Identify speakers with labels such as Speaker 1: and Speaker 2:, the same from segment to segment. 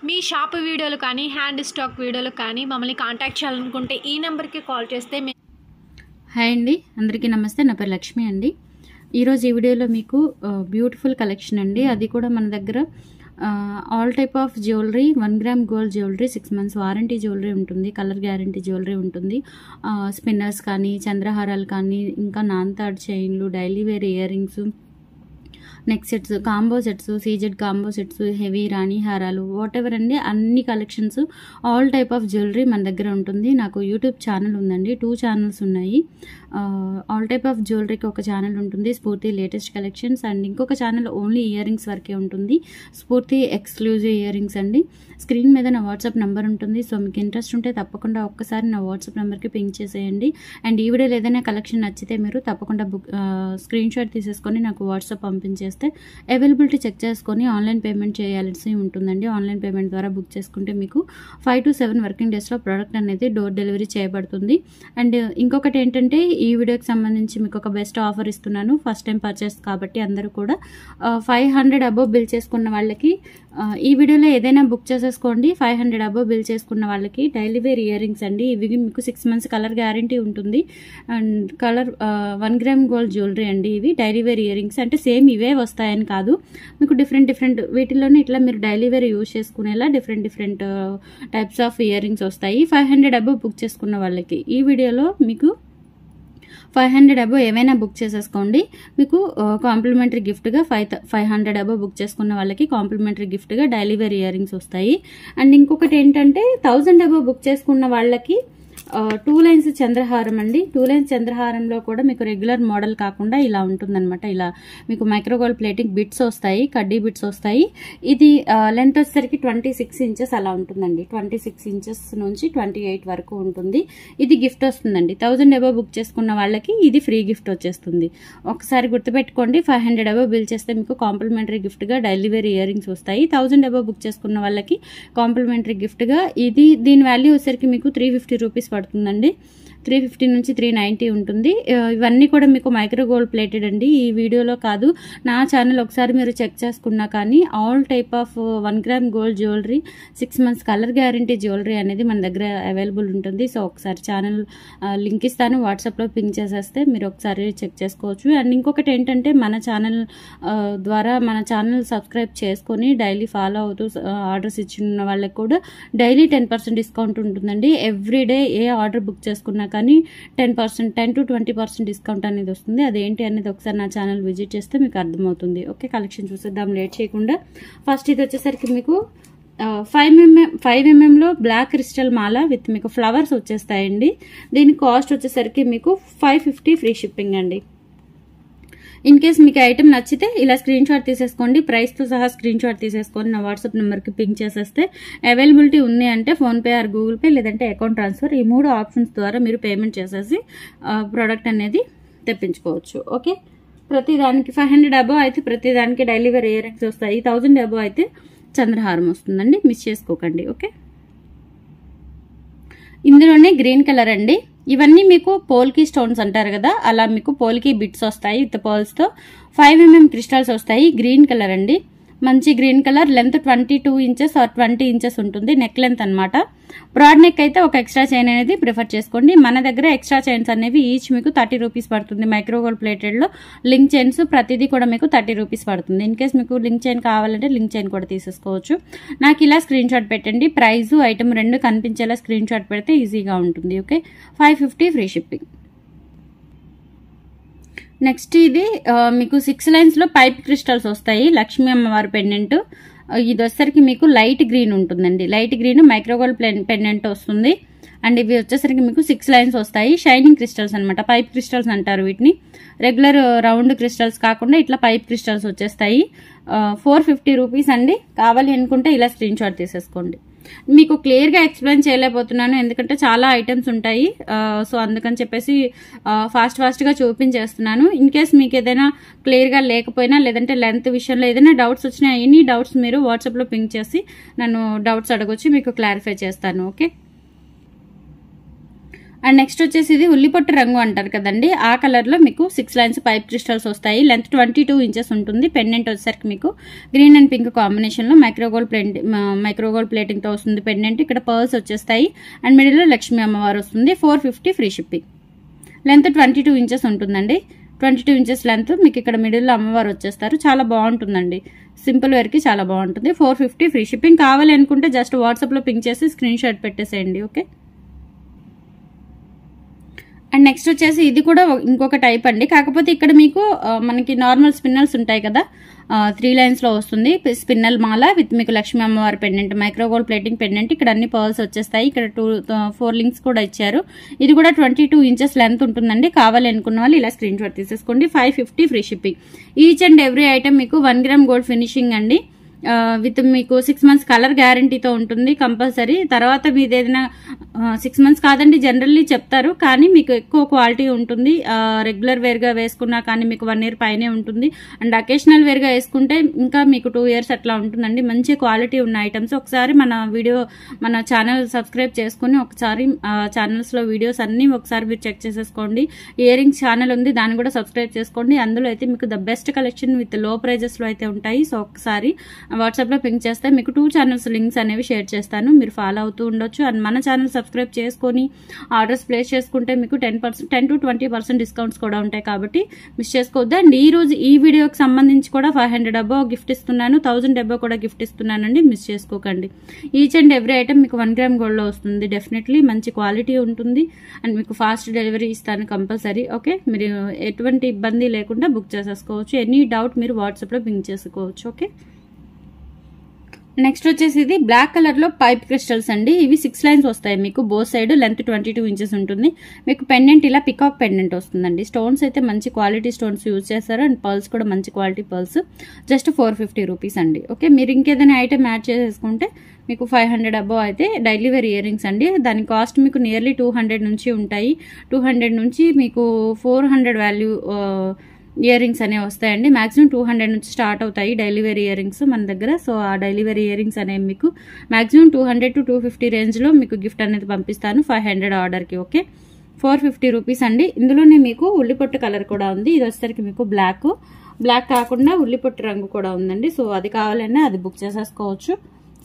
Speaker 1: మీ shop వీడియోలు కానీ hand stock వీడియోలు కానీ మమ్మల్ని కాంటాక్ట్ చేయాలనుకుంటే ఈ నెంబర్కి కాల్ చేస్తే
Speaker 2: హాయ్ అండి, అందరికీ నమస్తే. నా పేరు లక్ష్మి అండి. ఈరోజు ఈ వీడియోలో మీకు బ్యూటిఫుల్ కలెక్షన్ అండి. అది కూడా మన దగ్గర all type of jewellery, 1 gram gold jewellery, 6 months warranty jewellery ఉంటుంది, కలర్ గ్యారంటీ జ్యువెలరీ ఉంటుంది. స్పిన్నర్స్ కానీ, చంద్రహారాలు కానీ, ఇంకా నాన్తాడ్ చైన్లు, daily wear year rings, neck sets, combo sets, CZ combo sets, heavy రాణి హారాలు, వాట్ ఎవర్ అండి, అన్ని collections all type of jewellery మన దగ్గర ఉంటుంది. నాకు యూట్యూబ్ ఛానల్ ఉందండి, 2 ఛానల్స్ ఉన్నాయి. ఆల్ టైప్ ఆఫ్ జ్యువెలరీకి ఒక ఛానల్ ఉంటుంది, స్ఫూర్తి లేటెస్ట్ కలెక్షన్స్, అండ్ ఇంకొక ఛానల్ ఓన్లీ ఇయర్ రింగ్స్ వరకే ఉంటుంది, స్ఫూర్తి ఎక్స్క్లూజివ్ ఇయర్ రింగ్స్ అండి. స్క్రీన్ మీద నా వాట్సాప్ నెంబర్ ఉంటుంది. సో మీకు ఇంట్రెస్ట్ ఉంటే తప్పకుండా ఒక్కసారి నా వాట్సాప్ నెంబర్కి పింక్ చేసేయండి. అండ్ ఈ వీడియోలో ఏదైనా కలెక్షన్ నచ్చితే మీరు తప్పకుండా స్క్రీన్ షాట్ తీసేసుకొని నాకు వాట్సాప్ పంపించేస్తే అవైలబిలిటీ చెక్ చేసుకొని ఆన్లైన్ పేమెంట్ చేయాల్సి ఉంటుందండి. ఆన్లైన్ పేమెంట్ ద్వారా బుక్ చేసుకుంటే మీకు 5 to 7 వర్కింగ్ డేస్లో ప్రోడక్ట్ అనేది డోర్ డెలివరీ చేయబడుతుంది. అండ్ ఇంకొకటి ఏంటంటే, ఈ వీడియోకి సంబంధించి మీకు ఒక బెస్ట్ ఆఫర్ ఇస్తున్నాను. ఫస్ట్ టైం పర్చేస్ కాబట్టి అందరూ కూడా 500 అబోవ్ బిల్ చేసుకున్న వాళ్ళకి ఈ వీడియోలో ఏదైనా బుక్ చేసేసుకోండి. 500 అబోవ్ బిల్ చేసుకున్న వాళ్ళకి డైలీ వేర్ ఇయర్ రింగ్స్ అండి. ఇవి మీకు 6 months కలర్ గ్యారంటీ ఉంటుంది. And colour 1 gram gold jewellery అండి. ఇవి డైలీ వేర్ ఇయర్ రింగ్స్ అంటే సేమ్ ఇవే వస్తాయని కాదు, మీకు డిఫరెంట్ వీటిలోనే ఇట్లా మీరు డైలీ వేర్ యూజ్ చేసుకునేలా different types of ear rings వస్తాయి. 500 అబోవ్ బుక్ చేసుకున్న వాళ్ళకి ఈ వీడియోలో మీకు 500 అబోవ్ ఏమైనా బుక్ చేసేసుకోండి. మీకు కాంప్లిమెంటరీ గిఫ్ట్గా 500 అబోవ్ బుక్ చేసుకున్న వాళ్ళకి కాంప్లిమెంటరీ గిఫ్ట్గా డైలీ వేర్ ఇయర్ రింగ్స్ వస్తాయి. అండ్ ఇంకొకటి ఏంటంటే, 1000 అబోవ్ బుక్ చేసుకున్న వాళ్ళకి 2 lines చంద్రహారం అండి. 2 lines చంద్రహారంలో కూడా మీకు రెగ్యులర్ మోడల్ కాకుండా ఇలా ఉంటుందన్నమాట. ఇలా మీకు మైక్రోగోల్డ్ ప్లేటింగ్ బిట్స్ వస్తాయి, కడ్డీ బిట్స్ వస్తాయి. ఇది లెంత్ వచ్చేసరికి 26 inches అలా ఉంటుందండి. 26 inches నుంచి 28 వరకు ఉంటుంది. ఇది గిఫ్ట్ వస్తుందండి. 1000 అబోవ్ బుక్ చేసుకున్న వాళ్ళకి ఇది ఫ్రీ గిఫ్ట్ వచ్చేస్తుంది. ఒకసారి గుర్తుపెట్టుకోండి, 500 అబోవ్ బిల్ చేస్తే మీకు కాంప్లిమెంటరీ గిఫ్ట్గా డైలీ వేర్ ఇయర్ రింగ్స్ వస్తాయి. 1000 అబోవ్ బుక్ చేసుకున్న వాళ్ళకి కాంప్లిమెంటరీ గిఫ్ట్గా దీని వాల్యూ వచ్చేసరికి మీకు 350 రూపీస్ పడుతుందండి. 350 నుంచి 390 ఉంటుంది. ఇవన్నీ కూడా మీకు మైక్రోగోల్డ్ ప్లేటెడ్ అండి. ఈ వీడియోలో కాదు, నా ఛానల్ ఒకసారి మీరు చెక్ చేసుకున్నా కానీ all type of 1 gram gold jewellery, 6 months colour guarantee jewellery అనేది మన దగ్గర అవైలబుల్ ఉంటుంది. సో ఒకసారి ఛానల్ లింక్ ఇస్తాను, వాట్సాప్లో పింక్ చేసేస్తే మీరు ఒకసారి చెక్ చేసుకోవచ్చు. అండ్ ఇంకొకటి ఏంటంటే, మన ఛానల్ ద్వారా మన ఛానల్ సబ్స్క్రైబ్ చేసుకొని డైలీ ఫాలో అవుతూ ఆర్డర్స్ ఇచ్చిన వాళ్ళకి కూడా డైలీ 10% డిస్కౌంట్ ఉంటుందండి. ఎవ్రీడే ఏ ఆర్డర్ బుక్ చేసుకున్నా కానీ 10 to 20% డిస్కౌంట్ అనేది వస్తుంది. అదేంటి అనేది ఒకసారి నా ఛానల్ విజిట్ చేస్తే మీకు అర్థమవుతుంది. ఓకే, కలెక్షన్ చూసేద్దాం లేట్ చేయకుండా. ఫస్ట్ ఇది వచ్చేసరికి మీకు 5 mm బ్లాక్ క్రిస్టల్ మాల విత్ మీకు ఫ్లవర్స్ వచ్చేస్తాయండి. దీని కాస్ట్ వచ్చేసరికి మీకు 550 ఫ్రీ షిప్పింగ్ అండి. ఇన్ కేస్ మీకు ఐటమ్ నచ్చితే ఇలా స్క్రీన్ షాట్ తీసేసుకోండి, ప్రైస్తో సహా స్క్రీన్ షాట్ తీసేసుకొని నా వాట్సాప్ నెంబర్కి పింక్ చేసేస్తే అవైలబిలిటీ ఉంది అంటే ఫోన్పే ఆర్ గూగుల్ పే లేదంటే అకౌంట్ ట్రాన్స్ఫర్, ఈ 3 ఆప్షన్స్ ద్వారా మీరు పేమెంట్ చేసేసి ప్రోడక్ట్ అనేది తెప్పించుకోవచ్చు. ఓకే, ప్రతిదానికి 500 అబోవ్ అయితే ప్రతిదానికి డైలీ వేర్ ఇయర్ రింగ్స్ వస్తాయి. 1000 అబోవ్ అయితే చంద్రహారం వస్తుందండి, మిస్ చేసుకోకండి. ఓకే, ఇందులోనే గ్రీన్ కలర్ అండి. ఇవన్నీ మీకు పోల్కీ స్టోన్స్ అంటారు కదా, అలా మీకు పోల్కీ బిట్స్ వస్తాయి విత్ పర్ల్స్తో. 5 mm క్రిస్టల్స్ వస్తాయి. గ్రీన్ కలర్ అండి, మంచి green colour. Length 22 inches or 20 inches ఉంటుంది, నెక్ లెంత్ అనమాట. బ్రాడ్ నెక్ అయితే ఒక ఎక్స్ట్రా చైన్ అనేది ప్రిఫర్ చేసుకోండి. మన దగ్గర ఎక్స్ట్రా చైన్స్ అనేవి ఈచ్ మీకు 30 రూపీస్ పడుతుంది. మైక్రోగోల్డ్ ప్లేటెడ్లో లింక్ చైన్స్ ప్రతిదీ కూడా మీకు 30 రూపీస్ పడుతుంది. ఇన్ కేస్ మీకు లింక్ చైన్ కావాలంటే లింక్ చైన్ కూడా తీసేసుకోవచ్చు. నాకు ఇలా స్క్రీన్ షాట్ పెట్టండి, ప్రైజు ఐటమ్ 2 కనిపించేలా స్క్రీన్ షాట్ పెడితే ఈజీగా ఉంటుంది. Okay, 550 free shipping. నెక్స్ట్ ఇది మీకు 6 lines పైప్ క్రిస్టల్స్ వస్తాయి, లక్ష్మీ అమ్మవారి పెండెంట్. ఇది వచ్చేసరికి మీకు లైట్ గ్రీన్ ఉంటుందండి. లైట్ గ్రీన్ మైక్రోగోల్డ్ పెండెంట్ వస్తుంది. అండ్ ఇవి వచ్చేసరికి మీకు 6 lines వస్తాయి. షైనింగ్ క్రిస్టల్స్ అనమాట, పైప్ క్రిస్టల్స్ అంటారు వీటిని. రెగ్యులర్ రౌండ్ క్రిస్టల్స్ కాకుండా ఇట్లా పైప్ క్రిస్టల్స్ వచ్చేస్తాయి. 450 రూపీస్ అండి. కావాలి అనుకుంటే ఇలా స్క్రీన్ షాట్ తీసేసుకోండి. మీకు క్లియర్గా ఎక్స్ప్లెయిన్ చేయలేకపోతున్నాను ఎందుకంటే చాలా ఐటమ్స్ ఉంటాయి. సో అందుకని చెప్పేసి ఫాస్ట్గా చూపించేస్తున్నాను. ఇన్ కేస్ మీకు ఏదైనా క్లియర్గా లేకపోయినా లేదంటే లెంత్ విషయంలో ఏదైనా డౌట్స్ వచ్చినా ఎనీ డౌట్స్ మీరు వాట్సాప్లో పింక్ చేసి నన్ను డౌట్స్ అడగొచ్చి మీకు క్లారిఫై చేస్తాను. ఓకే, అండ్ నెక్స్ట్ వచ్చేసి ఇది ఉల్లిపొట్టు రంగు అంటారు కదండి, ఆ కలర్లో మీకు 6 లైన్స్ పైప్ క్రిస్టల్స్ వస్తాయి. లెంత్ 22 ఇంచెస్ ఉంటుంది. పెండెంట్ వచ్చేసరికి మీకు గ్రీన్ అండ్ పింక్ కాంబినేషన్లో మైక్రోగోల్డ్ ప్లేటింగ్తో వస్తుంది పెండెంట్. ఇక్కడ పర్ల్స్ వచ్చేస్తాయి అండ్ మిడిల్లో లక్ష్మీ అమ్మవారు వస్తుంది. 450 ఫ్రీ షిప్పింగ్. లెంత్ 22 ఇంచెస్ ఉంటుందండి. 22 ఇంచెస్ లెంత్ మీకు ఇక్కడ మిడిల్లో అమ్మవారు వచ్చేస్తారు. చాలా బాగుంటుందండి, సింపుల్ వేర్కి చాలా బాగుంటుంది. 450 ఫ్రీ షిప్పింగ్. కావాలి అనుకుంటే జస్ట్ వాట్సాప్లో పింక్ చేసి స్క్రీన్ షాట్ పెట్టేసేయండి. ఓకే. అండ్ నెక్స్ట్ వచ్చేసి ఇది కూడా ఇంకొక టైప్ అండి, కాకపోతే ఇక్కడ మీకు మనకి నార్మల్ స్పిన్నల్స్ ఉంటాయి కదా, 3 లైన్స్లో వస్తుంది. స్పిన్నల్ మాల విత్ మీకు లక్ష్మీ అమ్మవారి పెండెంట్, మైక్రోగోల్డ్ ప్లేటింగ్ పెండెంట్. ఇక్కడ అన్ని పర్ల్స్ వచ్చేస్తాయి. ఇక్కడ 4 లింక్స్ కూడా ఇచ్చారు. ఇది కూడా 22 ఇంచెస్ లెంత్ ఉంటుందండి. కావాలి అనుకున్న వాళ్ళు ఇలా స్క్రీన్ షాట్ తీసేసుకోండి. 550 free shipping. Each and every item మీకు 1 గ్రామ్ గోల్డ్ ఫినిషింగ్ అండి. విత్ మీకు 6 మంత్స్ కలర్ గ్యారంటీతో ఉంటుంది కంపల్సరీ. తర్వాత మీది ఏదైనా 6 మంత్స్ కాదండి, జనరల్లీ చెప్తారు, కానీ మీకు ఎక్కువ క్వాలిటీ ఉంటుంది. రెగ్యులర్ వేర్గా వేసుకున్నా కానీ మీకు 1 ఇయర్ పైనే ఉంటుంది. అండ్ అకేషనల్ వేర్గా వేసుకుంటే ఇంకా మీకు 2 ఇయర్స్ అట్లా ఉంటుందండి. మంచి క్వాలిటీ ఉన్న ఐటమ్స్. ఒకసారి మన ఛానల్ సబ్స్క్రైబ్ చేసుకుని ఒకసారి ఛానల్స్లో వీడియోస్ అన్నీ ఒకసారి మీరు చెక్ చేసేసుకోండి. ఇయర్ రింగ్స్ ఛానల్ ఉంది, దాన్ని కూడా సబ్స్క్రైబ్ చేసుకోండి. అందులో అయితే మీకు ద బెస్ట్ కలెక్షన్ విత్ లో ప్రైజెస్లో అయితే ఉంటాయి. సో ఒకసారి వాట్సాప్లో పింక్ చేస్తే మీకు 2 ఛానల్స్ లింక్స్ అనేవి షేర్ చేస్తాను, మీరు ఫాలో అవుతూ ఉండొచ్చు. అండ్ మన ఛానల్ సబ్స్క్రైబ్ చేసుకొని ఆర్డర్స్ ప్లేస్ చేసుకుంటే మీకు 10 to 20% డిస్కౌంట్స్ కూడా ఉంటాయి, కాబట్టి మిస్ చేసుకోవద్దు. అండ్ ఈ రోజు ఈ వీడియోకి సంబంధించి కూడా 500 అబో గిఫ్ట్ ఇస్తున్నాను, 1000 అబో కూడా గిఫ్ట్ ఇస్తున్నానండి, మిస్ చేసుకోకండి. ఈచ్ అండ్ ఎవ్రీ ఐటమ్ మీకు 1 గ్రామ్ గోల్డ్లో వస్తుంది. డెఫినెట్లీ మంచి క్వాలిటీ ఉంటుంది అండ్ మీకు ఫాస్ట్ డెలివరీ ఇస్తాను కంపల్సరీ. ఓకే, మీరు ఎటువంటి ఇబ్బంది లేకుండా బుక్ చేసేసుకోవచ్చు. ఎనీ డౌట్ మీరు వాట్సాప్లో పింక్ చేసుకోవచ్చు. ఓకే. నెక్స్ట్ వచ్చేసి ఇది బ్లాక్ కలర్ లో పైప్ క్రిస్టల్స్ అండి. ఇవి 6 లైన్స్ వస్తాయి మీకు బోత్ సైడ్. లెంత్ 22 ఇంచెస్ ఉంటుంది. మీకు పెండెంట్ ఇలా పికాక్ పెండెంట్ వస్తుందండి. స్టోన్స్ అయితే మంచి క్వాలిటీ స్టోన్స్ యూజ్ చేస్తారు అండ్ పర్ల్స్ కూడా మంచి క్వాలిటీ పర్ల్స్. జస్ట్ 450 రూపీస్ అండి. ఓకే, మీరు ఇంకేదైనా ఐటమ్ యాడ్ చేసేసుకుంటే మీకు 500 అబో అయితే డైలీ వేర్ ఇయర్ రింగ్స్ అండి. దాని కాస్ట్ మీకు నియర్లీ 200 నుంచి ఉంటాయి. 200 నుంచి మీకు 400 వాల్యూ ఇయర్ రింగ్స్ అనేవి వస్తాయండి. మాక్సిమం 200 నుంచి స్టార్ట్ అవుతాయి డైలీ వేర్ ఇయర్ రింగ్స్ మన దగ్గర. సో ఆ డైలీ వేర్ ఇయర్ రింగ్స్ అనేవి మీకు మాక్సిమం 200 to 250 రేంజ్లో మీకు గిఫ్ట్ అనేది పంపిస్తాను 500 ఆర్డర్కి. ఓకే, 450 రూపీస్ అండి. ఇందులోనే మీకు ఉల్లిపొట్టు కలర్ కూడా ఉంది. ఇది వచ్చేసరికి మీకు బ్లాక్ కాకుండా ఉల్లిపొట్టు రంగు కూడా ఉందండి. సో అది కావాలన్నా అది బుక్ చేసేసుకోవచ్చు.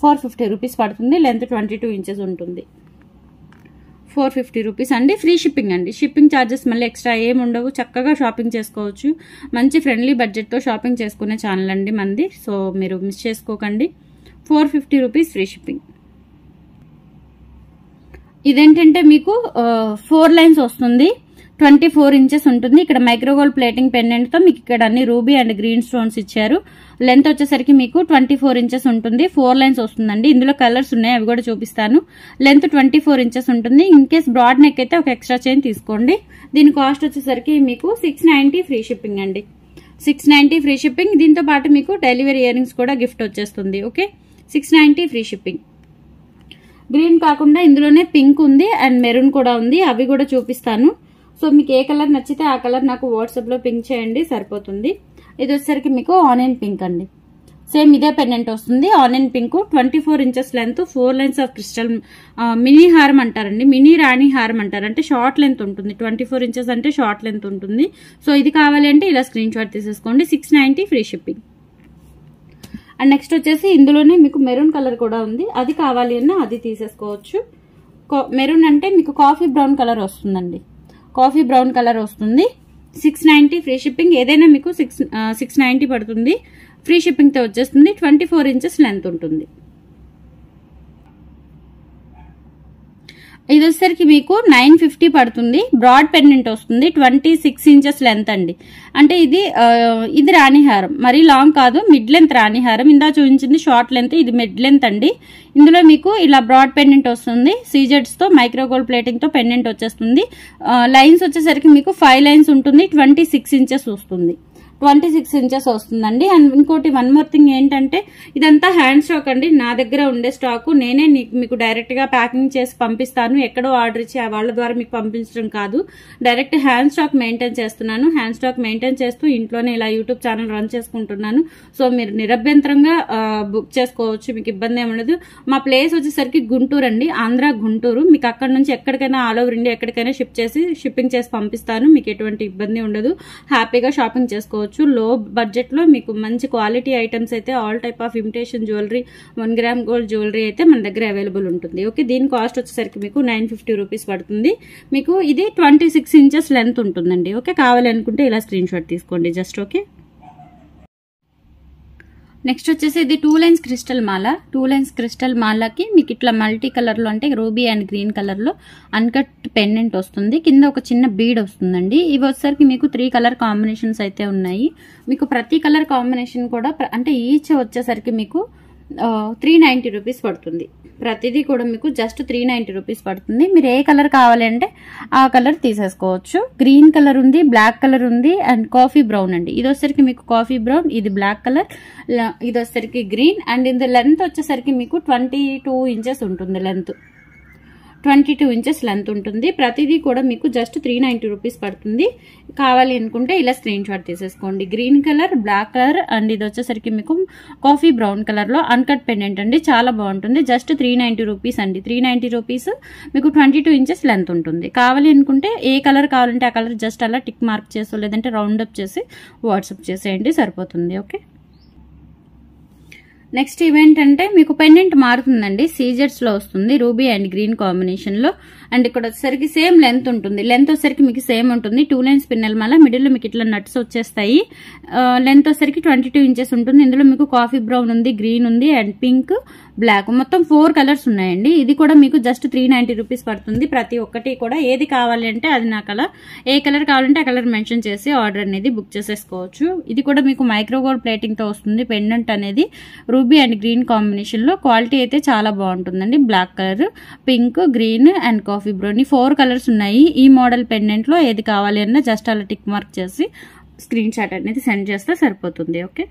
Speaker 2: 450 రూపీస్ పడుతుంది. లెంత్ 22 ఇంచెస్ ఉంటుంది. 450 రూపీస్ అండి. ఫ్రీ షిప్పింగ్ అండి. షిప్పింగ్ ఛార్జెస్ మళ్ళీ ఎక్స్ట్రా ఏమి ఉండవు. చక్కగా షాపింగ్ చేసుకోవచ్చు. మంచి ఫ్రెండ్లీ బడ్జెట్తో షాపింగ్ చేసుకునే ఛానల్ అండి మనది. సో మీరు మిస్ చేసుకోకండి. 450 రూపీస్ ఫ్రీ షిప్పింగ్. ఇదేంటంటే మీకు 4 లైన్స్ వస్తుంది. 24 ఇంచెస్ ఉంటుంది. ఇక్కడ మైక్రోగోల్డ్ ప్లేటింగ్ పెండెంట్తో మీకు ఇక్కడ అన్ని రూబీ అండ్ గ్రీన్ స్టోన్స్ ఇచ్చారు. లెంత్ వచ్చేసరికి మీకు 24 ఇంచెస్ ఉంటుంది. 4 లైన్స్ వస్తుందండి. ఇందులో కలర్స్ ఉన్నాయి, అవి కూడా చూపిస్తాను. లెంత్ 24 ఇంచెస్ ఉంటుంది. ఇన్ కేస్ బ్రాడ్ నెక్ అయితే ఒక ఎక్స్ట్రా చైన్ తీసుకోండి. దీని కాస్ట్ వచ్చేసరికి మీకు 690 ఫ్రీ షిప్పింగ్ అండి. 690 ఫ్రీ షిప్పింగ్. దీంతో పాటు మీకు డెలివరీ ఇయర్ రింగ్స్ కూడా గిఫ్ట్ వచ్చేస్తుంది. Okay, 690 free shipping. గ్రీన్ కాకుండా ఇందులోనే పింక్ ఉంది అండ్ మెరూన్ కూడా ఉంది, అవి కూడా చూపిస్తాను. సో మీకు ఏ కలర్ నచ్చితే ఆ కలర్ నాకు వాట్సాప్లో పింక్ చేయండి, సరిపోతుంది. ఇది వచ్చేసరికి మీకు ఆనియన్ పింక్ అండి. సేమ్ ఇదే పెండెంట్ వస్తుంది. Onion pink, 24 inches length, 4 lines of crystal mini హారం అంటారండి. మినీ రాణి హారం అంటారు. అంటే షార్ట్ లెంత్ ఉంటుంది. 24 ఇంచెస్ అంటే షార్ట్ లెంత్ ఉంటుంది. సో ఇది కావాలి అంటే ఇలా స్క్రీన్ షాట్ తీసేసుకోండి. 690 ఫ్రీ షిప్పింగ్. అండ్ నెక్స్ట్ వచ్చేసి ఇందులోనే మీకు మెరూన్ కలర్ కూడా ఉంది. అది కావాలి అన్నా అది తీసేసుకోవచ్చు. మెరూన్ అంటే మీకు కాఫీ బ్రౌన్ కలర్ వస్తుందండి. కాఫీ బ్రౌన్ కలర్ వస్తుంది. 690 ఫ్రీ షిప్పింగ్. ఏదైనా మీకు 690 పడుతుంది. ఫ్రీ షిప్పింగ్తో వచ్చేస్తుంది. 24 ఇంచెస్ లెంత్ ఉంటుంది. ఇది వచ్చేసరికి మీకు 950 పడుతుంది. బ్రాడ్ పెండెంట్ వస్తుంది. 26 ఇంచెస్ లెంత్ అండి. అంటే ఇది రాణిహారం, మరీ లాంగ్ కాదు, మిడ్ లెంత్ రాణిహారం. ఇందా చూపించింది షార్ట్ లెంత్, ఇది మిడ్ లెంత్ అండి. ఇందులో మీకు ఇలా బ్రాడ్ పెండెంట్ వస్తుంది. సీజెడ్స్తో మైక్రోగోల్డ్ ప్లేటింగ్తో పెండెంట్ వచ్చేస్తుంది. లైన్స్ వచ్చేసరికి మీకు 5 లైన్స్ ఉంటుంది. 26 ఇంచెస్ వస్తుంది. 26 ఇంచెస్ వస్తుందండి. అండ్ ఇంకోటి వన్ మోర్ థింగ్ ఏంటంటే ఇదంతా హ్యాండ్ స్టాక్ అండి, నా దగ్గర ఉండే స్టాక్. నేనే మీకు డైరెక్ట్ గా ప్యాకింగ్ చేసి పంపిస్తాను, ఎక్కడో ఆర్డర్ ఇచ్చి వాళ్ళ ద్వారా మీకు పంపించడం కాదు. డైరెక్ట్ హ్యాండ్ స్టాక్ మెయింటైన్ చేస్తున్నాను. హ్యాండ్ స్టాక్ మెయింటైన్ చేస్తూ ఇంట్లోనే ఇలా యూట్యూబ్ ఛానల్ రన్ చేసుకుంటున్నాను. సో మీరు నిరభ్యంతరంగా బుక్ చేసుకోవచ్చు, మీకు ఇబ్బంది ఏమి ఉండదు. మా ప్లేస్ వచ్చేసరికి గుంటూరు అండి, ఆంధ్ర గుంటూరు. మీకు అక్కడ నుంచి ఎక్కడికైనా ఆల్ ఓవర్ ఇండియా ఎక్కడికైనా షిప్పింగ్ చేసి పంపిస్తాను. మీకు ఎటువంటి ఇబ్బంది ఉండదు, హ్యాపీగా షాపింగ్ చేసుకోవచ్చు. లో బడ్జెట్ లో మీకు మంచి క్వాలిటీ ఐటమ్స్ అయితే all type of imitation jewellery, 1 gram gold jewellery అయితే మన దగ్గర అవైలబుల్ ఉంటుంది. ఓకే, దీని కాస్ట్ వచ్చేసరికి మీకు 950 రూపీస్ పడుతుంది. మీకు ఇది 26 ఇంచెస్ లెంత్ ఉంటుందండి. ఓకే, కావాలనుకుంటే ఇలా స్క్రీన్ షాట్ తీసుకోండి జస్ట్. ఓకే, నెక్స్ట్ వచ్చేసి ఇది 2 లైన్స్ క్రిస్టల్ మాల. 2 లైన్స్ క్రిస్టల్ మాలకి మీకు ఇట్లా మల్టీ కలర్ లో అంటే రూబీ అండ్ గ్రీన్ కలర్ లో అన్కట్ పెండెంట్ వస్తుంది. కింద ఒక చిన్న బీడ్ వస్తుందండి. ఇవి వచ్చేసరికి మీకు 3 కలర్ కాంబినేషన్స్ అయితే ఉన్నాయి. మీకు ప్రతి కలర్ కాంబినేషన్ కూడా అంటే ఈచ్ వచ్చేసరికి మీకు 390 రూపీస్ పడుతుంది. ప్రతిదీ కూడా మీకు జస్ట్ 390 రూపీస్ పడుతుంది. మీరు ఏ కలర్ కావాలి అంటే ఆ కలర్ తీసేసుకోవచ్చు. గ్రీన్ కలర్ ఉంది, బ్లాక్ కలర్ ఉంది అండ్ కాఫీ బ్రౌన్ అండి. ఇది వచ్చేసరికి మీకు కాఫీ బ్రౌన్, ఇది బ్లాక్ కలర్, ఇది వచ్చేసరికి గ్రీన్. అండ్ ఇది లెంత్ వచ్చేసరికి మీకు 22 ఇంచెస్ ఉంటుంది. లెంత్ 22 ఇంచెస్ లెంత్ ఉంటుంది. ప్రతిదీ కూడా మీకు జస్ట్ 390 రూపీస్ పడుతుంది. కావాలి అనుకుంటే ఇలా స్క్రీన్ షాట్ తీసేసుకోండి. Green colour, black colour and ఇది వచ్చేసరికి మీకు కాఫీ బ్రౌన్ కలర్ లో అన్కట్ పెండెంట్ అండి, చాలా బాగుంటుంది. జస్ట్ 390 రూపీస్ అండి. 390 రూపీస్ మీకు 22 ఇంచెస్ లెంత్ ఉంటుంది. కావాలి అనుకుంటే ఏ కలర్ కావాలంటే ఆ కలర్ జస్ట్ అలా టిక్ మార్క్ చేసి లేదంటే రౌండ్ అప్ చేసి వాట్సాప్ చేసేయండి, సరిపోతుంది. ఓకే, నెక్స్ట్ ఈవెంట్ అంటే మీకు పెండెంట్ మారుతుందండి. సీజర్స్ లో వస్తుంది రూబీ అండ్ గ్రీన్ కాంబినేషన్ లో. అండ్ ఇక్కడ వచ్చేసరికి సేమ్ లెంత్ ఉంటుంది. లెంత్ వచ్చేసరికి మీకు సేమ్ ఉంటుంది. 2 లైన్స్ పిన్నెల మాల, మిడిల్ లో మీకు ఇట్లా నట్స్ వచ్చేస్తాయి. లెంత్ వచ్చేసరికి 22 ఇంచెస్ ఉంటుంది. ఇందులో మీకు కాఫీ బ్రౌన్ ఉంది, గ్రీన్ ఉంది అండ్ పింక్, బ్లాక్, మొత్తం 4 కలర్స్ ఉన్నాయండి. ఇది కూడా మీకు జస్ట్ 390 రూపీస్ పడుతుంది. ప్రతి ఒక్కటి కూడా ఏది కావాలి అంటే అది నా కలర్, ఏ కలర్ కావాలంటే ఆ కలర్ మెన్షన్ చేసి ఆర్డర్ అనేది బుక్ చేసేసుకోవచ్చు. ఇది కూడా మీకు మైక్రోగోల్డ్ ప్లేటింగ్ తో వస్తుంది. పెండెంట్ అనేది రూబీ అండ్ గ్రీన్ కాంబినేషన్ లో, క్వాలిటీ అయితే చాలా బాగుంటుందండి. Black colour, pink, green and coffee brown, 4 colours ఉన్నాయి. ఈ మోడల్ పెండెంట్ లో ఏది కావాలి అన్నా జస్ట్ అలా టిక్ మార్క్ చేసి స్క్రీన్ షాట్ అనేది సెండ్ చేస్తే సరిపోతుంది. ఓకే,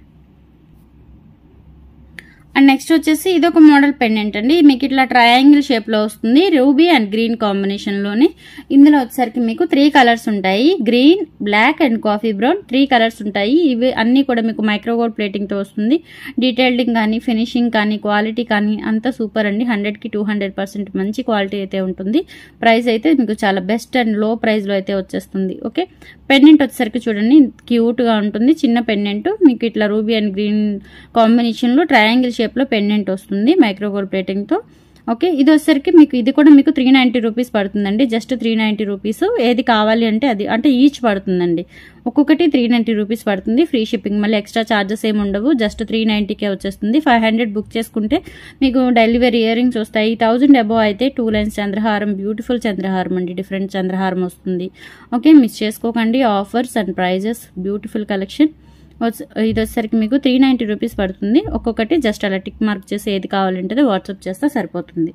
Speaker 2: అండ్ నెక్స్ట్ వచ్చేసి ఇదొక మోడల్ పెండెంట్ అండి. మీకు ఇట్లా ట్రయాంగిల్ షేప్ లో వస్తుంది. రూబీ అండ్ గ్రీన్ కాంబినేషన్ లోని. ఇందులో వచ్చేసరికి మీకు 3 కలర్స్ ఉంటాయి. Green, black and coffee brown, 3 colours ఉంటాయి. ఇవి అన్ని కూడా మీకు మైక్రోగోల్డ్ ప్లేటింగ్ తో వస్తుంది. డీటెయిలింగ్ కానీ, ఫినిషింగ్ కానీ, క్వాలిటీ కానీ అంతా సూపర్ అండి. 100కి 200% మంచి క్వాలిటీ అయితే ఉంటుంది. ప్రైస్ అయితే మీకు చాలా బెస్ట్ అండ్ లో ప్రైస్ లో అయితే వచ్చేస్తుంది. ఓకే, పెండెంట్ వచ్చేసరికి చూడండి క్యూట్ గా ఉంటుంది. చిన్న పెండెంట్ మీకు ఇట్లా రూబీ అండ్ గ్రీన్ కాంబినేషన్ లో ట్రయాంగిల్ షేప్ లో పెండెంట్ వస్తుంది మైక్రోగోల్డ్ ప్లేటింగ్ తో. ఓకే, ఇది వచ్చేసరికి మీకు ఇది కూడా మీకు 390 రూపీస్ పడుతుందండి. Just 390 rupees. ఏది కావాలి అంటే అది అంటే ఈచ్ పడుతుందండి. ఒక్కొక్కటి 390 రూపీస్ పడుతుంది. ఫ్రీ షిప్పింగ్, మళ్ళీ ఎక్స్ట్రా ఛార్జెస్ ఏమి ఉండవు. జస్ట్ 390కే వచ్చేస్తుంది. 500 బుక్ చేసుకుంటే మీకు డెలివరీ ఇయర్ రింగ్స్ వస్తాయి. 1000 అబోవ్ అయితే 2 లైన్స్ చంద్రహారం, బ్యూటిఫుల్ చంద్రహారం అండి, డిఫరెంట్ చంద్రహారం వస్తుంది. ఓకే, మిస్ చేసుకోకండి. Offers and prizes, beautiful collection. ఇది వచ్చేసరికి మీకు 390 రూపీస్ పడుతుంది. ఒక్కొక్కటి జస్ట్ అలా టిక్ మార్క్ చేసి ఏది కావాలంటే వాట్సాప్ చేస్తే సరిపోతుంది.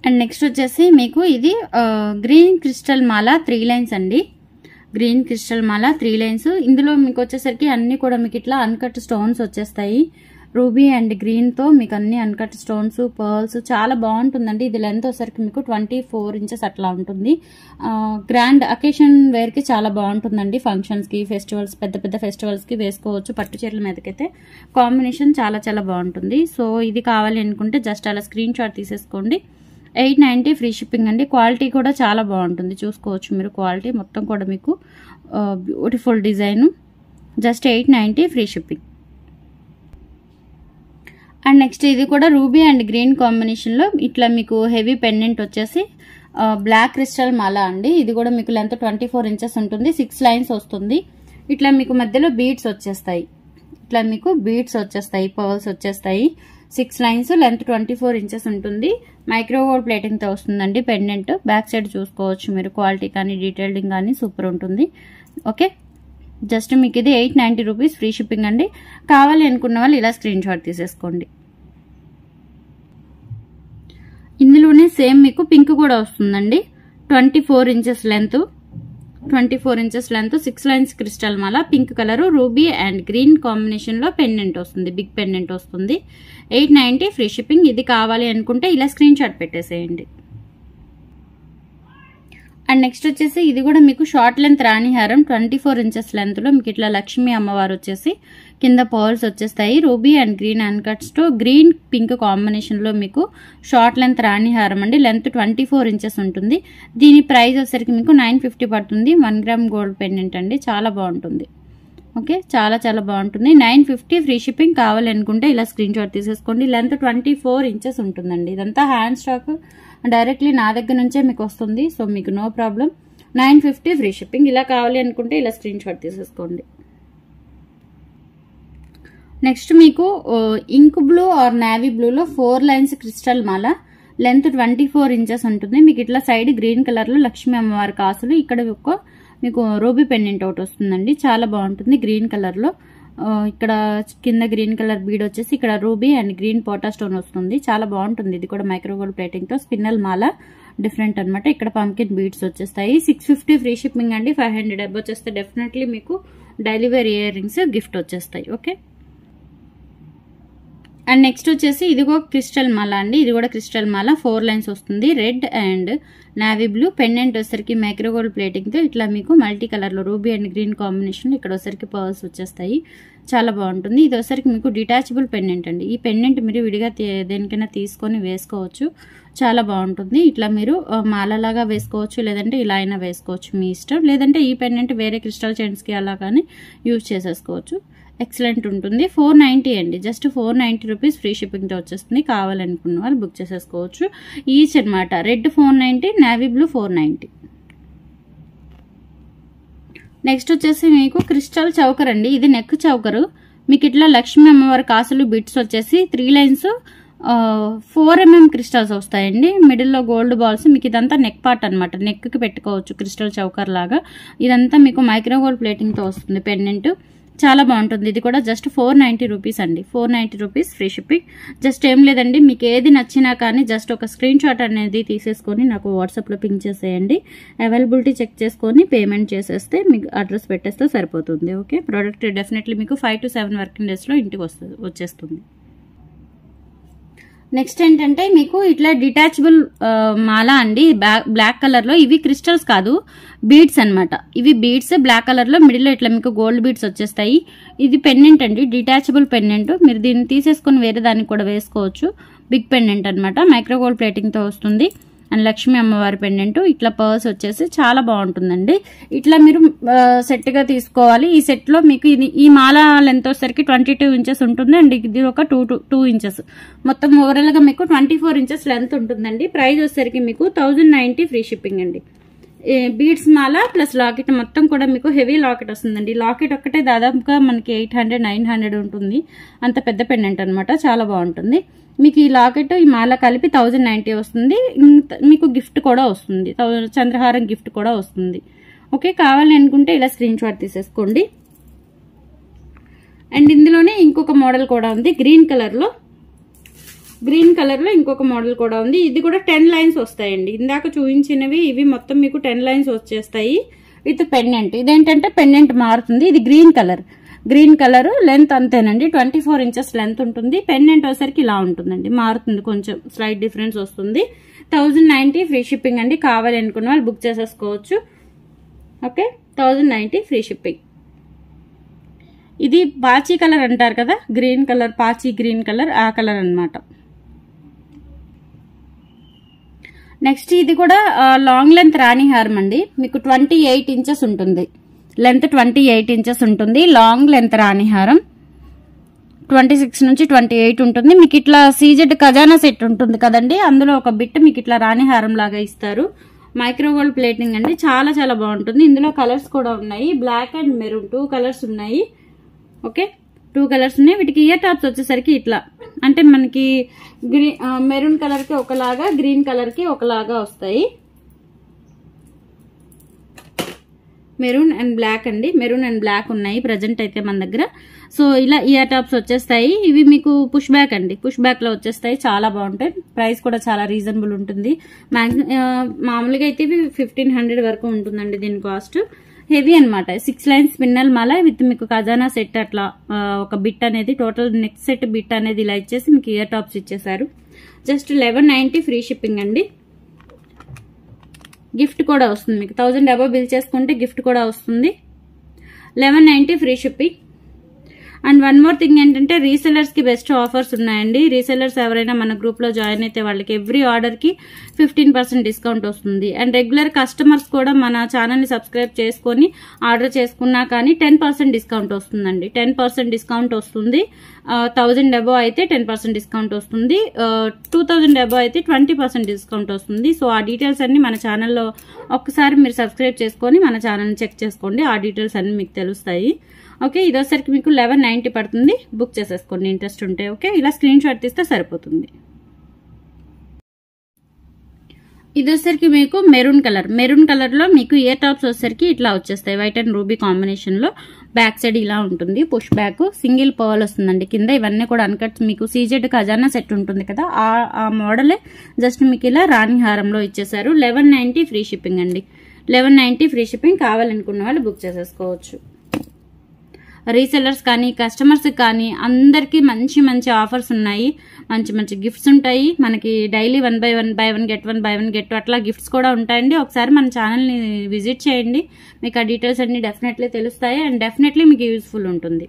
Speaker 2: అండ్ నెక్స్ట్ వచ్చేసి మీకు ఇది గ్రీన్ క్రిస్టల్ మాల 3 లైన్స్ అండి. గ్రీన్ క్రిస్టల్ మాల 3 లైన్స్. ఇందులో మీకు వచ్చేసరికి అన్ని కూడా మీకు ఇట్లా అన్కట్ స్టోన్స్ వచ్చేస్తాయి. రూబీ అండ్ గ్రీన్ తో మీకు అన్ని అన్కట్ స్టోన్స్, పర్ల్స్, చాలా బాగుంటుందండి. ఇది లెంత్ వచ్చేసరికి మీకు 24 ఇంచెస్ అట్లా ఉంటుంది. గ్రాండ్ అకేషన్ వేర్ కి చాలా బాగుంటుందండి. ఫంక్షన్స్ కి, ఫెస్టివల్స్, పెద్ద పెద్ద ఫెస్టివల్స్ కి వేసుకోవచ్చు. పట్టు చీరల మీదకైతే కాంబినేషన్ చాలా చాలా బాగుంటుంది. సో ఇది కావాలి అనుకుంటే జస్ట్ అలా స్క్రీన్ షాట్ తీసేసుకోండి. 890 ఫ్రీ షిప్పింగ్ అండి. క్వాలిటీ కూడా చాలా బాగుంటుంది, చూసుకోవచ్చు మీరు. క్వాలిటీ మొత్తం కూడా మీకు beautiful design. Just 890 free shipping. And next ఇది కూడా రూబీ అండ్ గ్రీన్ కాంబినేషన్ లో ఇట్లా మీకు హెవీ పెండెంట్ వచ్చేసి బ్లాక్ క్రిస్టల్ మాల అండి. ఇది కూడా మీకు లెంత్ 24 ఇంచెస్ ఉంటుంది. 6 లైన్స్ వస్తుంది. ఇట్లా మీకు మధ్యలో బీడ్స్ వచ్చేస్తాయి. ఇట్లా మీకు బీడ్స్ వచ్చేస్తాయి, పర్ల్స్ వచ్చేస్తాయి. 6 లైన్స్, లెంత్ 24 ఇంచెస్ ఉంటుంది. మైక్రోగోల్డ్ ప్లేటింగ్ తో వస్తుందండి పెండెంట్. బ్యాక్ సైడ్ చూసుకోవచ్చు మీరు. క్వాలిటీ కానీ, డీటెయిలింగ్ కానీ సూపర్ ఉంటుంది. ఓకే, జస్ట్ మీకు ఇది 890 రూపీస్ ఫ్రీ షిప్పింగ్ అండి. కావాలి అనుకున్న వాళ్ళు ఇలా స్క్రీన్ షాట్ తీసేసుకోండి. ఇందులోనే సేమ్ మీకు పింక్ కూడా వస్తుందండి. 24 inches length. 24 inches length 6 lines crystal Mala, pink colour, ruby and green కాంబినేషన్లో పెండెంట్ వస్తుంది, బిగ్ పెండెంట్ వస్తుంది. 890 ఫ్రీ షిప్పింగ్. ఇది కావాలి అనుకుంటే ఇలా స్క్రీన్ షాట్ పెట్టేసేయండి. అండ్ నెక్స్ట్ వచ్చేసి ఇది కూడా మీకు షార్ట్ లెంత్ రాణిహారం 24 ఇంచెస్ లెంత్లో మీకు ఇట్లా లక్ష్మీ అమ్మవారు వచ్చేసి కింద పర్ల్స్ వచ్చేస్తాయి. రూబీ అండ్ గ్రీన్ అన్కట్స్తో గ్రీన్ పింక్ కాంబినేషన్లో మీకు షార్ట్ లెంత్ రాణిహారం అండి. లెంత్ 24 ఇంచెస్ ఉంటుంది. దీని ప్రైస్ వచ్చేసరికి మీకు 950 పడుతుంది. 1 గ్రామ్ గోల్డ్ పెండెంట్ అండి, చాలా బాగుంటుంది. ఓకే, చాలా చాలా బాగుంటుంది. 950 ఫ్రీ షిప్పింగ్. కావాలి అనుకుంటే ఇలా స్క్రీన్ షాట్ తీసేసుకోండి. లెంత్ 24 ఇంచెస్ ఉంటుందండి. ఇదంతా హ్యాండ్ స్టాక్, డైరెక్ట్లీ నా దగ్గర నుంచే మీకు వస్తుంది. సో మీకు నో ప్రాబ్లం. 950 free shipping. ఇలా కావాలి అనుకుంటే ఇలా స్క్రీన్ షాట్ తీసేసుకోండి. నెక్స్ట్ మీకు ఇంక్ బ్లూ ఆర్ నావీ బ్లూలో 4 లైన్స్ క్రిస్టల్ మాల, లెంత్ 24 ఇంచెస్ ఉంటుంది. మీకు ఇట్లా సైడ్ గ్రీన్ కలర్లో లక్ష్మీ అమ్మవారి కాసులు, ఇక్కడ మీకు రూబీ పెండెంట్ ఒకటి వస్తుందండి, చాలా బాగుంటుంది గ్రీన్ కలర్లో. ఇక్కడ కింద గ్రీన్ కలర్ బీడ్ వచ్చేసి ఇక్కడ రూబీ అండ్ గ్రీన్ పోటా స్టోన్ వస్తుంది, చాలా బాగుంటుంది. ఇది కూడా మైక్రోగోల్డ్ ప్లేటింగ్తో స్పిన్నల్ మాల, డిఫరెంట్ అనమాట. ఇక్కడ పంకిన్ బీడ్స్ వచ్చేస్తాయి. 650 ఫ్రీ షిప్పింగ్ అండి. 500 అబ్ వచ్చేస్తే డెఫినెట్లీ మీకు daily wear ear rings gift వచ్చేస్తాయి. ఓకే, అండ్ నెక్స్ట్ వచ్చేసి ఇదిగో క్రిస్టల్ మాల అండి. ఇది కూడా క్రిస్టల్ మాల 4 లైన్స్ వస్తుంది. Red and navy blue pendant వచ్చేసరికి మైక్రోగోల్డ్ ప్లేటింగ్తో ఇట్లా మీకు మల్టీ కలర్లో రూబీ అండ్ గ్రీన్ కాంబినేషన్ ఇక్కడ వచ్చేసరికి పర్ల్స్ వచ్చేస్తాయి, చాలా బాగుంటుంది. ఇది వచ్చేసరికి మీకు డిటాచబుల్ పెండెంట్ అండి. ఈ పెండెంట్ మీరు విడిగా దేనికైనా తీసుకొని వేసుకోవచ్చు, చాలా బాగుంటుంది. ఇట్లా మీరు మాలలాగా వేసుకోవచ్చు, లేదంటే ఇలా అయినా వేసుకోవచ్చు, మీ ఇష్టం. లేదంటే ఈ పెండెంట్ వేరే క్రిస్టల్ చైన్స్కి అలా కానీ యూజ్ చేసేసుకోవచ్చు. ఎక్సలెంట్ ఉంటుంది. 490 అండి, జస్ట్ 490 రూపీస్ ఫ్రీ షిప్పింగ్తో వచ్చేస్తుంది. కావాలనుకున్న వాళ్ళు బుక్ చేసేసుకోవచ్చు. ఈచ్ అనమాట. Red 490, navy blue 490. నెక్స్ట్ వచ్చేసి మీకు క్రిస్టల్ చౌకర్ అండి. ఇది నెక్ చౌకరు. మీకు ఇట్లా లక్ష్మీ అమ్మవారి కాసులు బిట్స్ వచ్చేసి 3 లైన్స్ 4 mm క్రిస్టల్స్ వస్తాయండి. మిడిల్లో గోల్డ్ బాల్స్. మీకు ఇదంతా నెక్ పార్ట్ అనమాట, నెక్కి పెట్టుకోవచ్చు క్రిస్టల్ చౌకర్ లాగా. ఇదంతా మీకు మైక్రోగోల్డ్ ప్లేటింగ్తో వస్తుంది పెండెంట్, చాలా బాగుంటుంది. ఇది కూడా జస్ట్ 490 రూపీస్ అండి. 490 రూపీస్ ఫ్రీ షిప్పింగ్. జస్ట్ ఏం లేదండి, మీకు ఏది నచ్చినా కానీ జస్ట్ ఒక స్క్రీన్ షాట్ అనేది తీసేసుకొని నాకు వాట్సాప్లో పింక్ చేసేయండి. అవైలబిలిటీ చెక్ చేసుకొని పేమెంట్ చేసేస్తే మీకు అడ్రస్ పెట్టేస్తే సరిపోతుంది. ఓకే, ప్రోడక్ట్ డెఫినెట్లీ మీకు 5 to 7 వర్కింగ్ డేస్లో ఇంటికి వచ్చేస్తుంది. నెక్స్ట్ ఏంటంటే మీకు ఇట్లా డిటాచబుల్ మాల అండి, బ్లాక్ కలర్లో. ఇవి క్రిస్టల్స్ కాదు, బీడ్స్ అనమాట. ఇవి బీడ్స్ బ్లాక్ కలర్లో, మిడిల్లో ఇట్లా మీకు గోల్డ్ బీడ్స్ వచ్చేస్తాయి. ఇది పెండెంట్ అండి, డిటాచబుల్ పెండెంట్. మీరు దీన్ని తీసేసుకొని వేరే దానికి కూడా వేసుకోవచ్చు. బిగ్ పెండెంట్ అనమాట, మైక్రోగోల్డ్ ప్లేటింగ్తో వస్తుంది. అండ్ లక్ష్మీ అమ్మవారి పెండెంట్. ఇట్లా పర్స్ వచ్చేసి చాలా బాగుంటుందండి. ఇట్లా మీరు సెట్గా తీసుకోవాలి. ఈ సెట్లో మీకు ఈ మాల లెంత్ వచ్చేసరికి 22 ఇంచెస్ ఉంటుంది అండ్ ఇది ఒక 2 ఇంచెస్. మొత్తం ఓవరాల్గా మీకు 24 ఇంచెస్ లెంత్ ఉంటుందండి. ప్రైస్ వచ్చేసరికి మీకు 1090 ఫ్రీ షిప్పింగ్ అండి. బీడ్స్ మాల ప్లస్ లాకెట్ మొత్తం కూడా మీకు హెవీ లాకెట్ వస్తుందండి. లాకెట్ ఒక్కటే దాదాపుగా మనకి 800-900 ఉంటుంది. అంత పెద్ద పెండెంట్ అనమాట, చాలా బాగుంటుంది. మీకు ఈ లాకెట్ ఈ మాల కలిపి 1090 వస్తుంది. మీకు గిఫ్ట్ కూడా వస్తుంది, చంద్రహారం గిఫ్ట్ కూడా వస్తుంది. ఓకే, కావాలి అనుకుంటే ఇలా స్క్రీన్ షాట్ తీసేసుకోండి. అండ్ ఇందులోనే ఇంకొక మోడల్ కూడా ఉంది గ్రీన్ కలర్లో. ఇంకొక మోడల్ కూడా ఉంది. ఇది కూడా 10 లైన్స్ వస్తాయండి. ఇందాక చూపించినవి ఇవి మొత్తం మీకు 10 లైన్స్ వచ్చేస్తాయి విత్ పెండెంట్. ఇదేంటంటే పెండెంట్ మారుతుంది. ఇది గ్రీన్ కలర్ లెంత్ అంతేనండి, 24 ఇంచెస్ లెంత్ ఉంటుంది. పెండెంట్ వచ్చేసరికి ఇలా ఉంటుందండి, మారుతుంది, కొంచెం స్లైట్ డిఫరెన్స్ వస్తుంది. 1090 ఫ్రీ షిప్పింగ్ అండి. కావాలి అనుకున్న వాళ్ళు బుక్ చేసేసుకోవచ్చు. Okay, 1090 free shipping. ఇది పాచీ కలర్ అంటారు కదా, గ్రీన్ కలర్, పాచీ గ్రీన్ కలర్, ఆ కలర్ అనమాట. నెక్స్ట్ ఇది కూడా లాంగ్ లెంత్ రాణి హారం అండి. మీకు 28 ఇంచెస్ ఉంటుంది, లెంత్ 28 ఇంచెస్ ఉంటుంది. లాంగ్ లెంత్ రాణి హారం 26 నుంచి 28 ఉంటుంది. మీకు ఇట్లా సీజెడ్ ఖజానా సెట్ ఉంటుంది కదండి, అందులో ఒక బిట్ మీకు ఇట్లా రాణి హారం లాగా ఇస్తారు. మైక్రోగోల్డ్ ప్లేటింగ్ అండి, చాలా చాలా బాగుంటుంది. ఇందులో కలర్స్ కూడా ఉన్నాయి, బ్లాక్ అండ్ మెరూన్ 2 కలర్స్ ఉన్నాయి. ఓకే, 2 కలర్స్ ఉన్నాయి. వీటికి ఇయర్ టాప్స్ వచ్చేసరికి ఇట్లా అంటే మనకి మెరూన్ కలర్ కి ఒకలాగా, గ్రీన్ కలర్ కి ఒకలాగా వస్తాయి. మెరూన్ అండ్ బ్లాక్ అండి, మెరూన్ అండ్ బ్లాక్ ఉన్నాయి ప్రజెంట్ అయితే మన దగ్గర. సో ఇలా ఇయర్ టాప్స్ వచ్చేస్తాయి. ఇవి మీకు పుష్ బ్యాక్ అండి, పుష్ బ్యాక్ లో వచ్చేస్తాయి. చాలా బాగుంటాయి. ప్రైస్ కూడా చాలా రీజనబుల్ ఉంటుంది. మామూలుగా అయితే ఇవి 1500 వరకు ఉంటుందండి దీని కాస్ట్. హెవీ అనమాట. 6 లైన్స్ స్పిన్నల్ మాల విత్ మీకు ఖజానా సెట్ అట్లా ఒక బిట్ అనేది టోటల్ నెక్ సెట్ బిట్ అనేది ఇలా ఇచ్చేసి మీకు ఇయర్ టాప్స్ ఇచ్చేసారు. జస్ట్ 1190 ఫ్రీ షిప్పింగ్ అండి. గిఫ్ట్ కూడా వస్తుంది మీకు. 1000 అబవ్ బిల్ చేసుకుంటే గిఫ్ట్ కూడా వస్తుంది. 1190 free shipping. And one more thing ఏంటంటే రీసెలర్స్ కి బెస్ట్ ఆఫర్స్ ఉన్నాయండి. రీసెలర్స్ ఎవరైనా మన గ్రూప్ లో జాయిన్ అయితే వాళ్ళకి ఎవ్రీ ఆర్డర్ కి 15% డిస్కౌంట్ వస్తుంది. అండ్ రెగ్యులర్ కస్టమర్స్ కూడా మన ఛానల్ ని సబ్స్క్రైబ్ చేసుకొని ఆర్డర్ చేసుకున్నా కానీ 10% డిస్కౌంట్ వస్తుందండి. 10% డిస్కౌంట్ వస్తుంది. 1000 అబవ్ అయితే 10% డిస్కౌంట్ వస్తుంది. 2000 అబవ్ అయితే 20% డిస్కౌంట్ వస్తుంది. సో ఆ డీటెయిల్స్ అన్ని మన ఛానల్లో ఒక్కసారి మీరు సబ్స్క్రైబ్ చేసుకొని మన ఛానల్ని చెక్ చేసుకోండి. ఆ డీటెయిల్స్ అన్ని మీకు తెలుస్తాయి. ఓకే, ఇదోసరికి మీకు 1190 పడుతుంది. బుక్ చేసేసుకోండి ఇంట్రెస్ట్ ఉంటే. ఓకే, ఇలా స్క్రీన్ షాట్ తీస్తే సరిపోతుంది. ఇదోసరికి మీకు మెరూన్ కలర్ లో మీకు ఇయర్ టాప్స్ వచ్చేసరికి ఇట్లా వచ్చేస్తాయి. వైట్ అండ్ రూబీ కాంబినేషన్ లో. బ్యాక్ సైడ్ ఇలా ఉంటుంది. పుష్ బ్యాక్ సింగిల్ పర్ల్ వస్తుందండి కింద. ఇవన్నీ కూడా అన్కట్స్ మీకు సీజెడ్ ఖజానా సెట్ ఉంటుంది కదా, ఆ మోడలే జస్ట్ మీకు ఇలా రాణి హారంలో ఇచ్చేసారు. 1190 ఫ్రీ షిప్పింగ్ అండి. 1190 ఫ్రీ షిప్పింగ్. కావాలనుకున్న వాళ్ళు బుక్ చేసేసుకోవచ్చు. రీసెలర్స్ కానీ కస్టమర్స్ కానీ అందరికీ మంచి మంచి ఆఫర్స్ ఉన్నాయి. మంచి మంచి గిఫ్ట్స్ ఉంటాయి. మనకి daily 1 by 1 buy 1 get 1 buy 1 get 2 అట్లా గిఫ్ట్స్ కూడా ఉంటాయండి. ఒకసారి మన ఛానల్ని విజిట్ చేయండి. మీకు ఆ డీటెయిల్స్ అన్ని డెఫినెట్లీ తెలుస్తాయి. అండ్ డెఫినెట్లీ మీకు యూస్ఫుల్ ఉంటుంది.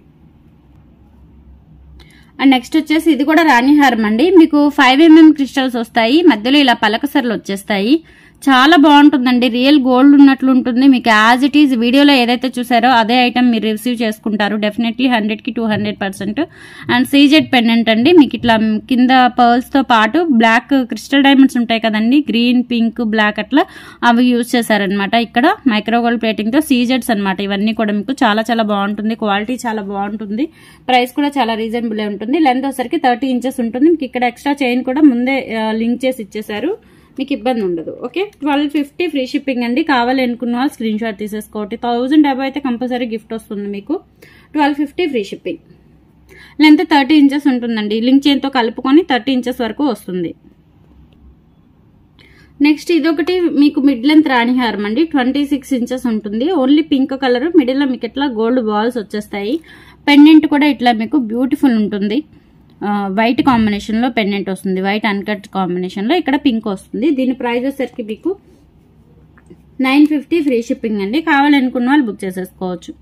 Speaker 2: అండ్ నెక్స్ట్ వచ్చేసి ఇది కూడా రాణిహారం అండి. మీకు 5mm క్రిస్టల్స్ వస్తాయి. మధ్యలో ఇలా పలకసర్లు వచ్చేస్తాయి. చాలా బాగుంటుందండి. రియల్ గోల్డ్ ఉన్నట్లు ఉంటుంది. మీకు యాజ్ ఇట్ ఈజ్ వీడియోలో ఏదైతే చూసారో అదే ఐటమ్ మీరు రిసీవ్ చేసుకుంటారు. డెఫినెట్లీ 100కి 200%. అండ్ సీజెడ్ పెండెంట్ అండి. మీకు ఇట్లా కింద పర్ల్స్ తో పాటు బ్లాక్ క్రిస్టల్ డైమండ్స్ ఉంటాయి కదండి, గ్రీన్, పింక్, బ్లాక్ అట్లా అవి యూజ్ చేశారనమాట. ఇక్కడ మైక్రో గోల్డ్ ప్లేటింగ్ తో సీజెడ్స్ అనమాట. ఇవన్నీ కూడా మీకు చాలా చాలా బాగుంటుంది. క్వాలిటీ చాలా బాగుంటుంది. ప్రైస్ కూడా చాలా రీజనబుల్ ఉంటుంది. లెంత్ వచ్చరికి 30 ఇంచెస్ ఉంటుంది. మీకు ఇక్కడ ఎక్స్ట్రా చైన్ కూడా ముందే లింక్ చేసి ఇచ్చేసారు. మీకు ఇబ్బంది ఉండదు. ఓకే, 1250 ఫ్రీ షిప్పింగ్ అండి. కావాలి అనుకున్న వాళ్ళు స్క్రీన్ షాట్ తీసేసుకోండి. 1000 అబవ్ అయితే కంపల్సరీ గిఫ్ట్ వస్తుంది మీకు. 1250 ఫ్రీ షిప్పింగ్. లెంత్ 30 ఇంచెస్ ఉంటుందండి. లింక్ చైన్తో కలుపుకొని 30 ఇంచెస్ వరకు వస్తుంది. నెక్స్ట్ ఇదొకటి మీకు మిడ్ లెంత్ రాణిహారం అండి. 26 ఇంచెస్ ఉంటుంది. Only pink colour. మిడిల్ లో మీకు ఇట్లా గోల్డ్ బాల్స్ వచ్చేస్తాయి. పెండెంట్ కూడా ఇట్లా మీకు బ్యూటిఫుల్ ఉంటుంది. వైట్ కాంబినేషన్ లో పెండెంట్ వస్తుంది. వైట్ అన్కట్ కాంబినేషన్ లో ఇక్కడ పింక్ వస్తుంది. దీని ప్రైస్ వచ్చేసరికి మీకు 950 ఫ్రీ షిప్పింగ్ అండి. కావాలనుకున్న వాళ్ళు బుక్ చేసేసుకోవచ్చు.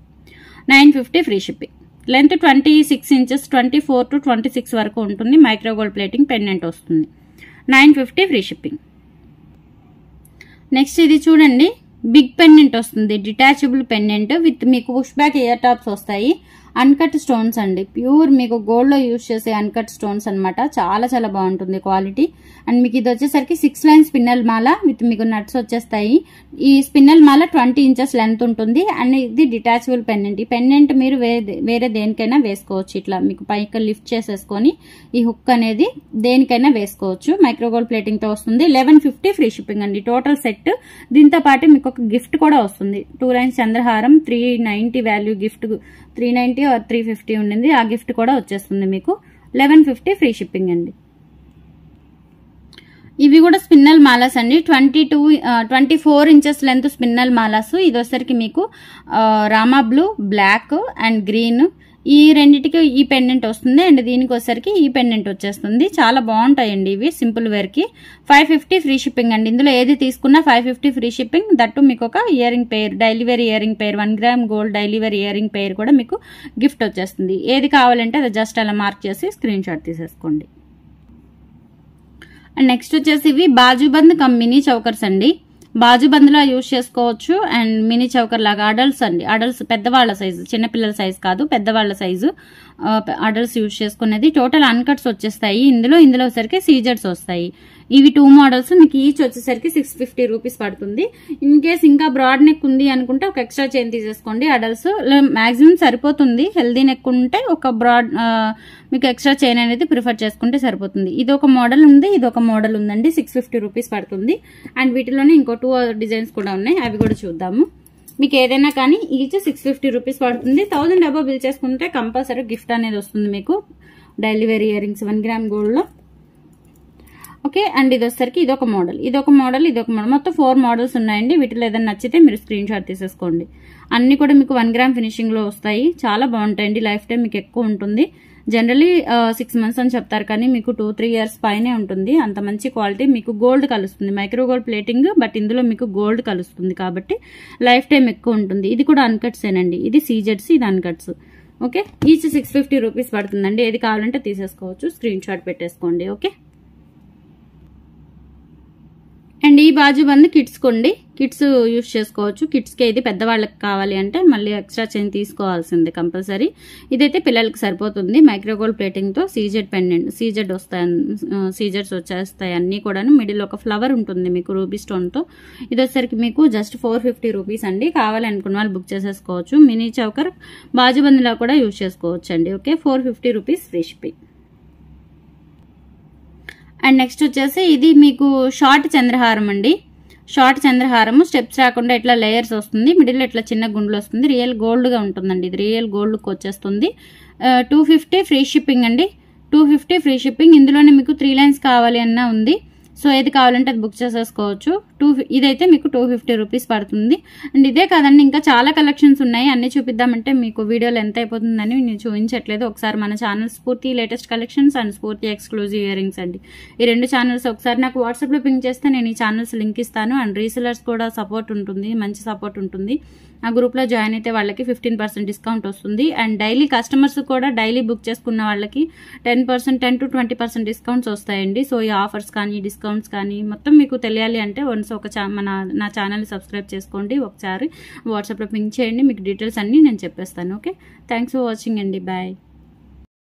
Speaker 2: 950 free shipping. Length 26 inches 24 to 26 వరకు ఉంటుంది. మైక్రో గోల్డ్ ప్లేటింగ్ పెండెంట్ వస్తుంది. 950 ఫ్రీ షిప్పింగ్. నెక్స్ట్ ఇది చూడండి, బిగ్ పెండెంట్ వస్తుంది. డిటాచబుల్ పెండెంట్ విత్ మీకు పుష్ బ్యాక్ ఇయర్ టాప్స్ వస్తాయి. అన్కట్ స్టోన్స్ అండి. ప్యూర్ మీకు గోల్డ్ లో యూజ్ చేసే అన్కట్ స్టోన్స్ అనమాట. చాలా చాలా బాగుంటుంది క్వాలిటీ. అండ్ మీకు ఇది వచ్చేసరికి 6 లైన్ స్పిన్నల్ మాల విత్ మీకు నట్స్ వచ్చేస్తాయి. ఈ స్పిన్నల్ మాల 20 ఇంచెస్ లెంత్ ఉంటుంది. అండ్ ఇది డిటాచబుల్ పెండెంట్. ఈ పెండెంట్ మీరు వేరే దేనికైనా వేసుకోవచ్చు. ఇట్లా మీకు పైకి లిఫ్ట్ చేసేసుకొని ఈ హుక్ అనేది దేనికైనా వేసుకోవచ్చు. మైక్రో గోల్డ్ ప్లేటింగ్ తో వస్తుంది. 1150 ఫ్రీ షిప్పింగ్ అండి. Total set. దీంతో పాటు మీకు ఒక గిఫ్ట్ కూడా వస్తుంది. 2 లైన్స్ చంద్రహారం 390 వాల్యూ గిఫ్ట్. 390 or 350 ఉండింది. ఆ గిఫ్ట్ కూడా వచ్చేస్తుంది మీకు. 1150 ఫ్రీ షిప్పింగ్ అండి. ఇవి కూడా స్పిన్నల్ మాలాస్ అండి. 24 ఇంచెస్ లెంత్ స్పిన్నల్ మాలాస్. ఇది వచ్చరికి మీకు Rama blue, black and green ఈ రెండిటికి ఈ పెండెంట్ వస్తుంది. అండ్ దీనికి వచ్చరికి ఈ పెండెంట్ వచ్చేస్తుంది. చాలా బాగుంటాయండి ఇవి సింపుల్ వేర్ కి. 550 ఫ్రీ షిప్పింగ్ అండి. ఇందులో ఏది తీసుకున్నా 550 ఫ్రీ షిప్పింగ్. దట్టు మీకు ఒక earring pair, daily wear earring pair, 1 gram gold daily wear earring pair కూడా మీకు గిఫ్ట్ వచ్చేస్తుంది. ఏది కావాలంటే అది జస్ట్ అలా మార్క్ చేసి స్క్రీన్ షాట్ తీసేసుకోండి. అండ్ నెక్స్ట్ వచ్చేసి ఇవి బాజుబంద్ కమ్ మినీ చౌకర్స్ అండి. బాజుబంద్లా యూజ్ చేసుకోవచ్చు. అండ్ మినీ చౌకర్ లాగా అడల్ట్స్ అండి. అడల్ట్స్ పెద్దవాళ్ల సైజు, చిన్నపిల్లల సైజు కాదు, పెద్దవాళ్ల సైజు అడల్ట్స్ యూజ్ చేసుకునేది. టోటల్ అన్కట్స్ వచ్చేస్తాయి. ఇందులో వచ్చేసరికి సీజర్స్ వస్తాయి. ఇవి 2 మోడల్స్. మీకు ఈచ్ వచ్చేసరికి 650 రూపీస్ పడుతుంది. ఇన్ కేస్ ఇంకా బ్రాడ్ నెక్ ఉంది అనుకుంటే ఒక ఎక్స్ట్రా చైన్ తీసేసుకోండి. అడల్ట్స్ మాక్సిమం సరిపోతుంది. హెల్దీ నెక్ ఉంటే ఒక బ్రాడ్ మీకు ఎక్స్ట్రా చైన్ అనేది ప్రిఫర్ చేసుకుంటే సరిపోతుంది. ఇది ఒక మోడల్ ఉంది, ఇది ఒక మోడల్ ఉందండి. 650 రూపీస్ పడుతుంది. అండ్ వీటిలోనే ఇంకో 2 డిజైన్స్ కూడా ఉన్నాయి. అవి కూడా చూద్దాము. మీకు ఏదైనా కానీ ఈచ్ 650 రూపీస్ పడుతుంది. 1000 అబవ్ బిల్ చేసుకుంటే కంపల్సరీ గిఫ్ట్ అనేది వస్తుంది మీకు. Daily wear ear rings 1 gram గోల్డ్లో. ఓకే, అండ్ ఇది వచ్చేసరికి ఇదొక మోడల్, మొత్తం 4 మోడల్స్ ఉన్నాయండి. వీటిలో ఏదైనా నచ్చితే మీరు స్క్రీన్ షాట్ తీసేసుకోండి. అన్ని కూడా మీకు 1 గ్రామ్ ఫినిషింగ్లో వస్తాయి. చాలా బాగుంటాయండి. లైఫ్ టైం మీకు ఎక్కువ ఉంటుంది. జనరలీ 6 మంత్స్ అని చెప్తారు, కానీ మీకు 2-3 ఇయర్స్ పైనే ఉంటుంది. అంత మంచి క్వాలిటీ. మీకు గోల్డ్ కలుస్తుంది, మైక్రో గోల్డ్ ప్లేటింగ్, బట్ ఇందులో మీకు గోల్డ్ కలుస్తుంది కాబట్టి లైఫ్ టైం ఎక్కువ ఉంటుంది. ఇది కూడా అన్కట్సేనండి. ఇది సీజెడ్స్, ఇది అన్కట్స్. ఓకే, ఈచ్ 650 రూపీస్ పడుతుందండి. ఏది కావాలంటే తీసేసుకోవచ్చు, స్క్రీన్ షాట్ పెట్టేసుకోండి. ఓకే, అండ్ ఈ బాజుబంద్ కిడ్స్ కొండి, కిడ్స్ యూస్ చేసుకోవచ్చు. కిడ్స్కి ఇది పెద్దవాళ్ళకి కావాలి అంటే మళ్ళీ ఎక్స్ట్రా చైన్ తీసుకోవాల్సిందే కంపల్సరీ. ఇదైతే పిల్లలకి సరిపోతుంది. మైక్రోగోల్డ్ ప్లేటింగ్తో సీజెడ్ పెండెంట్, సీజెడ్స్ వచ్చేస్తాయి అన్నీ కూడా. మిడిల్ ఒక ఫ్లవర్ ఉంటుంది మీకు రూబీ స్టోన్తో. ఇది వచ్చేసరికి మీకు జస్ట్ 450 రూపీస్ అండి. కావాలనుకున్న వాళ్ళు బుక్ చేసేసుకోవచ్చు. మినీ చౌకర్ బాజుబంద్లా కూడా యూస్ చేసుకోవచ్చు అండి. Okay, 450 rupees free shipping. And next వచ్చేసి ఇది మీకు షార్ట్ చంద్రహారం అండి. షార్ట్ చంద్రహారము స్టెప్స్ రాకుండా ఇట్లా లేయర్స్ వస్తుంది. మిడిల్ ఇట్లా చిన్న గుండ్లు వస్తుంది. రియల్ గోల్డ్గా ఉంటుందండి. ఇది రియల్ గోల్డ్కి వచ్చేస్తుంది. 250 ఫ్రీ షిప్పింగ్ అండి. 250 ఫ్రీ షిప్పింగ్. ఇందులోనే మీకు 3 లైన్స్ కావాలి అన్న ఉంది. సో ఏది కావాలంటే అది బుక్ చేసేసుకోవచ్చు. ఇదైతే మీకు 250 రూపీస్ పడుతుంది. అండ్ ఇదే కాదండి, ఇంకా చాలా కలెక్షన్స్ ఉన్నాయి. అన్ని చూపిద్దామంటే మీకు వీడియోలు ఎంత అయిపోతుందని నేను చూపించట్లేదు. ఒకసారి మన ఛానల్ స్ఫూర్తి లేటెస్ట్ కలెక్షన్స్ అండ్ స్ఫూర్తి ఎక్స్క్లూజివ్ ఇయర్ రింగ్స్ అండి. ఈ 2 ఛానల్స్ ఒకసారి నాకు వాట్సాప్లో పింక్ చేస్తే నేను ఈ ఛానల్స్ లింక్ ఇస్తాను. అండ్ రీసెలర్స్ కూడా సపోర్ట్ ఉంటుంది, మంచి సపోర్ట్ ఉంటుంది. ఆ గ్రూప్లో జాయిన్ అయితే వాళ్ళకి 15% డిస్కౌంట్ వస్తుంది. అండ్ డైలీ కస్టమర్స్ కూడా డైలీ బుక్ చేసుకున్న వాళ్ళకి 10% to 20% డిస్కౌంట్స్ వస్తాయండి. సో ఈ ఆఫర్స్ కానీ డిస్కౌంట్స్ కానీ మొత్తం మీకు తెలియాలి అంటే వన్స్ నా ఛానల్ని సబ్స్క్రైబ్ చేసుకోండి. ఒకసారి వాట్సాప్లో పింక్ చేయండి, మీకు డీటెయిల్స్ అన్నీ నేను చెప్పేస్తాను. ఓకే, థ్యాంక్స్ ఫర్ వాచింగ్ అండి. బాయ్.